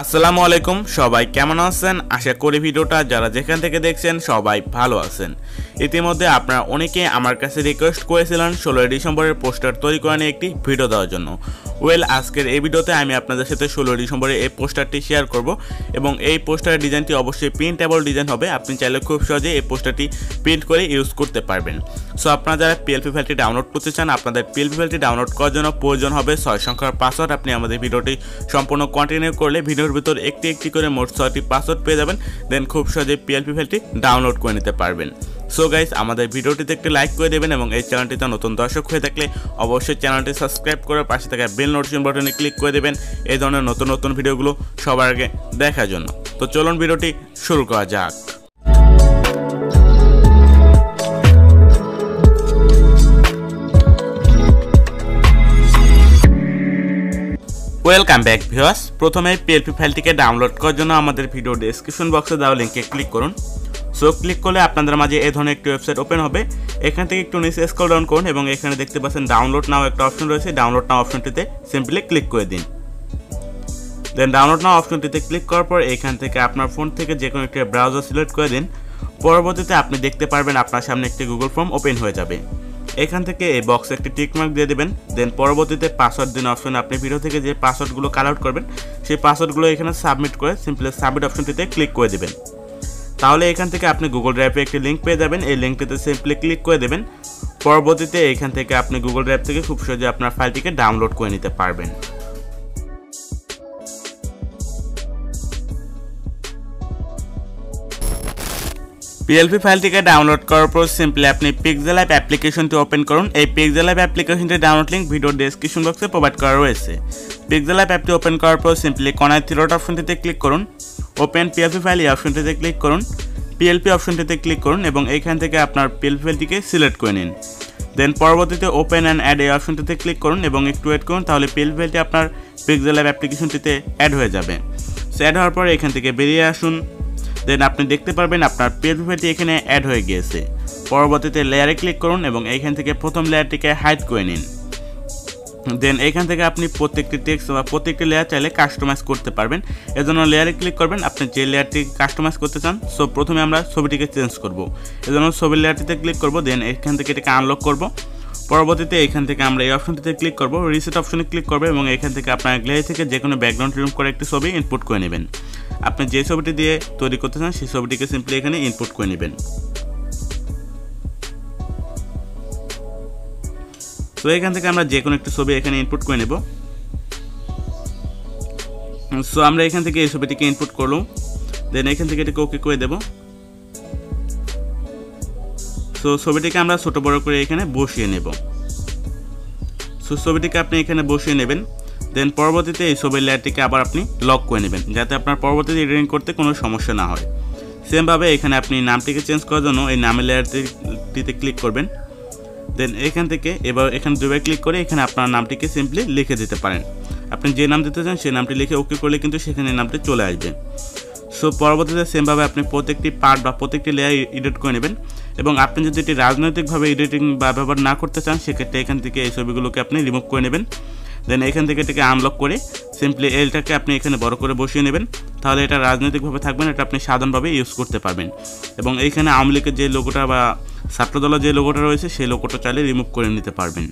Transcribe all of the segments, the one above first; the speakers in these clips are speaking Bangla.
আসসালামু আলাইকুম সবাই কেমন আছেন আশা করি ভিডিওটা যারা যেখান থেকে দেখছেন সবাই ভালো আছেন। ইতিমধ্যে আপনারা অনেকে আমার কাছে রিকোয়েস্ট করেছিলেন 16 ডিসেম্বরের পোস্টার তৈরি করে নিয়ে একটি ভিডিও দেওয়ার জন্য। আজকের এই ভিডিওতে আমি আপনাদের সাথে 16 ডিসেম্বরের এই পোস্টারটি শেয়ার করব এবং এই পোস্টারের ডিজাইনটি অবশ্যই প্রিন্টেবল ডিজাইন হবে। আপনি চাইলে খুব সহজে এই পোস্টারটি প্রিন্ট করে ইউজ করতে পারবেন। সো আপনারা যারা পিএলপি ফাইলটি ডাউনলোড করতে চান আপনাদের পিএলপি ফাইলটি ডাউনলোড করার জন্য প্রয়োজন হবে 6 সংখ্যার পাসওয়ার্ড। আপনি আমাদের ভিডিওটি সম্পূর্ণ কন্টিনিউ করলে ভিডিওর ভিতর একটি একটি করে মোট 6টি পাসওয়ার্ড পেয়ে যাবেন, দেন খুব সহজে পিএলপি ফাইলটি ডাউনলোড করে নিতে পারবেন। সো গাইস, আমাদের ভিডিওটিতে একটি লাইক করে দেবেন এবং এই চ্যানেলটিতে নতুন দর্শক হয়ে থাকলে অবশ্যই চ্যানেলটি সাবস্ক্রাইব করার পাশে থাকা বেল নোটিফিকেশন বাটনে ক্লিক করে দেবেন এই ধরনের নতুন নতুন ভিডিওগুলো সবার আগে দেখার জন্য। তো চলুন ভিডিওটি শুরু করা যাক। Welcome back viewers. প্রথমে পিএলপি ফাইলটিকে ডাউনলোড করার জন্য আমাদের ভিডিও ডেসক্রিপশন বক্সে দেওয়া লিঙ্কে ক্লিক করুন। সো ক্লিক করলে আপনাদের মাঝে এই ধরনের একটি ওয়েবসাইট ওপেন হবে। এখান থেকে একটু নিচে স্ক্রল ডাউন করুন এবং এখানে দেখতে পাচ্ছেন ডাউনলোড নাও একটা অপশন রয়েছে। ডাউনলোড নাও অপশনটিতে সিম্পলি ক্লিক করে দিন। দেন ডাউনলোড নাও অপশনটিতে ক্লিক করার পর এখান থেকে আপনার ফোন থেকে যে কোনো একটি ব্রাউজার সিলেক্ট করে দিন। পরবর্তীতে আপনি দেখতে পারবেন আপনার সামনে একটি গুগল ফর্ম ওপেন হয়ে যাবে। এখান থেকে এই বক্সে একটি টিক মার্ক দিয়ে দেবেন। দেন পরবর্তীতে পাসওয়ার্ড দিন অপশনে আপনি ভিডিও থেকে যে পাসওয়ার্ডগুলো কাল আউট করবেন সেই পাসওয়ার্ডগুলো এখানে সাবমিট করে সিম্পলি সাবমিট অপশনটিতে ক্লিক করে দেবেন। তাহলে এখান থেকে আপনি গুগল ড্রাইভে একটি লিঙ্ক পেয়ে যাবেন। এই লিঙ্কটিতে সিম্পলি ক্লিক করে দেবেন। পরবর্তীতে এখান থেকে আপনি গুগল ড্রাইভ থেকে খুব সহজে আপনার ফাইলটিকে ডাউনলোড করে নিতে পারবেন। পিএলপি ফাইলটিকে ডাউনলোড করার পর সিম্পলি আপনি পিক্সেল অ্যাপ অ্যাপ্লিকেশনটি ওপেন করুন। এই পিক্সেল অ্যাপ অ্যাপ্লিকেশনটির ডাউনলোড লিঙ্ক ভিডিও ডেসক্রিপশন বক্সে প্রোভাইড করা রয়েছে। পিক্সেল অ্যাপ অ্যাপটি ওপেন করার পর সিম্পলি কর্নার থ্রি ডট অপশনটিতে ক্লিক করুন। ওপেন পিএলপি ফাইল এই অপশনটিতে ক্লিক করুন। পিএলপি অপশনটিতে ক্লিক করুন এবং এইখান থেকে আপনার পিএলপি ফাইলটিকে সিলেক্ট করে নিন। দেন পরবর্তীতে ওপেন অ্যান্ড অ্যাড এই অপশনটিতে ক্লিক করুন এবং একটু ওয়েট করুন, তাহলে পিএলপি ফাইলটি আপনার পিক্সেল অ্যাপ অ্যাপ্লিকেশনটিতে অ্যাড হয়ে যাবে। সো অ্যাড হওয়ার পর এখান থেকে বেরিয়ে আসুন। দেন আপনি দেখতে পারবেন আপনার পিএলপি ফাইলটি এখানে অ্যাড হয়ে গিয়েছে। পরবর্তীতে লেয়ারে ক্লিক করুন এবং এইখান থেকে প্রথম লেয়ারটিকে হাইড করে নিন। দেন এখান থেকে আপনি প্রত্যেকটি টেক্সট বা প্রত্যেকটি লেয়ার চাইলে কাস্টমাইজ করতে পারবেন। এজন্য লেয়ারে ক্লিক করবেন আপনি যে লেয়ারটি কাস্টমাইজ করতে চান। সো প্রথমে আমরা ছবিটিকে চেঞ্জ করব, এজন্য ছবির লেয়ারটিতে ক্লিক করব। দেন এখান থেকে এটাকে আনলক করব। পরবর্তীতে এখান থেকে আমরা এই অপশনটিতে ক্লিক করব, রিসেট অপশনে ক্লিক করব এবং এখান থেকে আপনার গ্যালারি থেকে যে কোনো ব্যাকগ্রাউন্ড রিমুভ করে একটি ছবি ইনপুট করে নেবেন। আপনি যে ছবিটি দিয়ে তৈরি করতে চান সেই ছবিটিকে সিম্পলি এখানে ইনপুট করে নেবেন। তো এখান থেকে আমরা যে কোনো একটি ছবি এখানে ইনপুট করে নেব। সো আমরা এখান থেকে এই ছবিটিকে ইনপুট করলাম। দেন এখান থেকে এটাকে ওকে করে দেব। সো ছবিটিকে আমরা ছোট বড় করে এখানে বসিয়ে নেব। সো ছবিটিকে আপনি এখানে বসিয়ে নেবেন। দেন পরবর্তীতে এই ছবির লেয়ারটিকে আবার আপনি লক করে নেবেন যাতে আপনার পরবর্তীতে এডিটিং করতে কোনো সমস্যা না হয়। সেমভাবে এখানে আপনি নামটিকে চেঞ্জ করার জন্য এই নামের লেয়ারটিতে ক্লিক করবেন। দেন এখান থেকে এবার এখানে দুবার ক্লিক করে এখানে আপনার নামটিকে সিম্পলি লিখে দিতে পারেন। আপনি যে নাম দিতে চান সেই নামটি লিখে ওকে করলে কিন্তু সেখানে নামটি চলে আসবে। সো পরবর্তীতে সেমভাবে আপনি প্রত্যেকটি পার্ট বা প্রত্যেকটি লেয়ার এডিট করে নেবেন এবং আপনি যদি এটি রাজনৈতিকভাবে এডিটিং বা ব্যবহার না করতে চান সেক্ষেত্রে এখান থেকে এই ছবিগুলোকে আপনি রিমুভ করে নেবেন। দেন এখান থেকে এটাকে আনলক করে সিম্পলি এলটাকে আপনি এখানে বড় করে বসিয়ে নেবেন। তাহলে এটা রাজনৈতিকভাবে থাকবেন, এটা আপনি সাধারণভাবে ইউজ করতে পারবেন। এবং এইখানে আওয়ামী লীগের যে লোগোটা বা ছাত্রদলের যে লোগোটা রয়েছে সেই লোগোটা চাইলে রিমুভ করে নিতে পারবেন।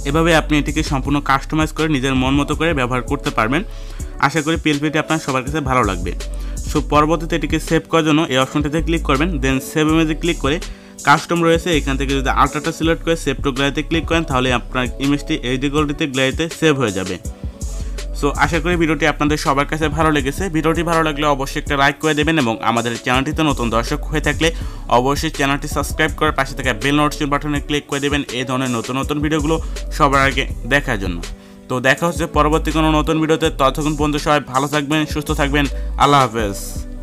এভাবে আপনি এটিকে সম্পূর্ণ কাস্টমাইজ করে নিজের মন মতো করে ব্যবহার করতে পারবেন। আশা করি পিএলপিটি আপনার সবার কাছে ভালো লাগবে। সো পরবর্তীতে এটিকে সেভ করার জন্য এই অপশনটিতে ক্লিক করবেন। দেন সেভ ইমেজে ক্লিক করে কাস্টম রয়েছে এখান থেকে যদি আল্ট্রাটা সিলেক্ট করে সেভ টু গ্যালারিতে ক্লিক করেন তাহলে আপনার ইমেজটি এইচডি কোয়ালিটিতে গ্যালারিতে সেভ হয়ে যাবে। সো আশা করি ভিডিওটি আপনাদের সবার কাছে ভালো লেগেছে। ভিডিওটি ভালো লাগলে অবশ্যই একটা লাইক করে দেবেন এবং আমাদের চ্যানেলটিতে নতুন দর্শক হয়ে থাকলে অবশ্যই চ্যানেলটি সাবস্ক্রাইব করে পাশে থাকা বেল নোটিফিকেশন বাটনে ক্লিক করে দেবেন এই ধরনের নতুন নতুন ভিডিওগুলো সবার আগে দেখার জন্য। তো দেখা হচ্ছে পরবর্তী কোনো নতুন ভিডিওতে। ততক্ষণ পর্যন্ত সবাই ভালো থাকবেন, সুস্থ থাকবেন। আল্লাহ হাফেজ।